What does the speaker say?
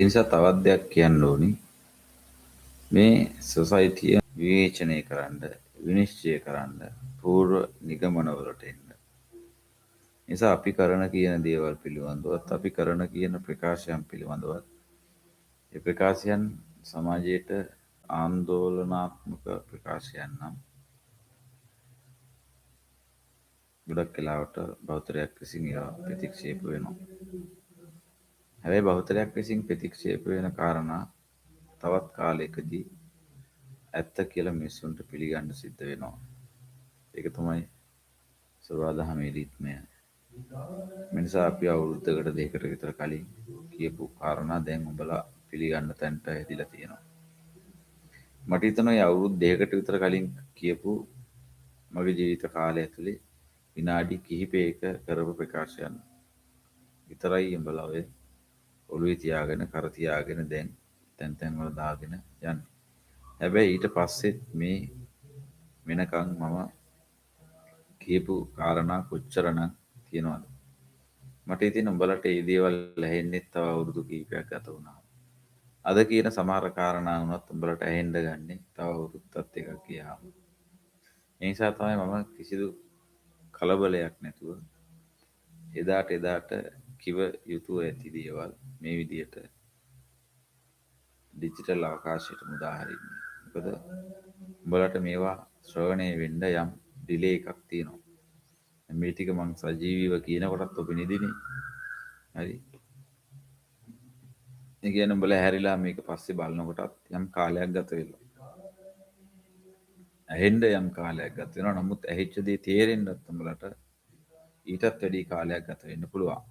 ඒ නිසා තවත් දෙයක් කියන්න ඕනි. මේ සොසයිටිය විවේචනය කරන්න, විනිශ්චය කරන්න, පූර්ව නිගමනවලට එන්න. නිසා අපි කරන කියන දේවල් පිළිබඳවත්, අපි කරන කියන ප්‍රකාශයන් පිළිබඳවත්, ඒ ප්‍රකාශයන් සමාජයට ආන්දෝලනාත්මක ප්‍රකාශයන් නම් ගොඩක් වෙලාවට බෞද්ධරයක් විසින් ඒවා ප්‍රතික්ෂේප වෙනවා. හැබැයි බෞද්ධරයක් විසින් ප්‍රතික්ෂේප වෙන කාරණා තවත් කාලයකදී ඇත්ත කියලා මිනිස්සුන්ට පිළිගන්න සිද්ධ වෙනවා. ඒක තමයි සර්වදහමේ රීත්මය. මේ නිසා අපි අවුරුද්දකට දෙකකට විතර කලින් කියපු කාරණා දැන් උඹලා පිළිගන්න තැනට හැදිලා තියෙනවා. මට හිතෙනවා මේ අවුරුදු දෙකකට විතර කලින් කියපු මගේ ජීවිත කාලය ඇතුලේ විනාඩි කිහිපයක කරපු ප්‍රකාශයන් විතරයි උඹලා ඔය ඔළුවේ තියාගෙන කර තියාගෙන දැන් තැන් වල දාගෙන යන්නේ. හැබැයි ඊට පස්සෙත් මේ වෙනකන් මම කියපු කාරණා කොච්චරනම් තියෙනවද? මට ඉතින් උඹලට මේ දේවල් ඇහෙන්නේ තව අවුරුදු කිහිපයක් ගත වුණා. අද කියන සමහර කාරණා වුණත් උඹලට ඇහෙන්න ගන්නේ තව අවුරුද්දක් එකක් ගියාම. ඒ නිසා තමයි මම කිසිදු කලබලයක් නැතුව එදාට කිව යුතුව ඇති දේවල් මේ විදියට ඩිජිටල් අවකාශයට මුදා හරින්නේ. මොකද උඹලට මේවා ශ්‍රවණය වෙන්න යම් ඩිලේ එකක් තියෙනවා. මේ ටික මං සජීවීව කියනකොටත් ඔබ නිදිනේ. හරි. ඒ කියන්නේ උඹලා හැරිලා මේක පස්සේ බලනකොටත් යම් කාලයක් ගත වෙනවා. ඇහෙන්න යම් කාලයක් ගත වෙනවා. නමුත් ඇහිච්ච දේ තේරෙන්නත් උඹලට ඊටත් වැඩි කාලයක් ගත වෙන්න පුළුවන්.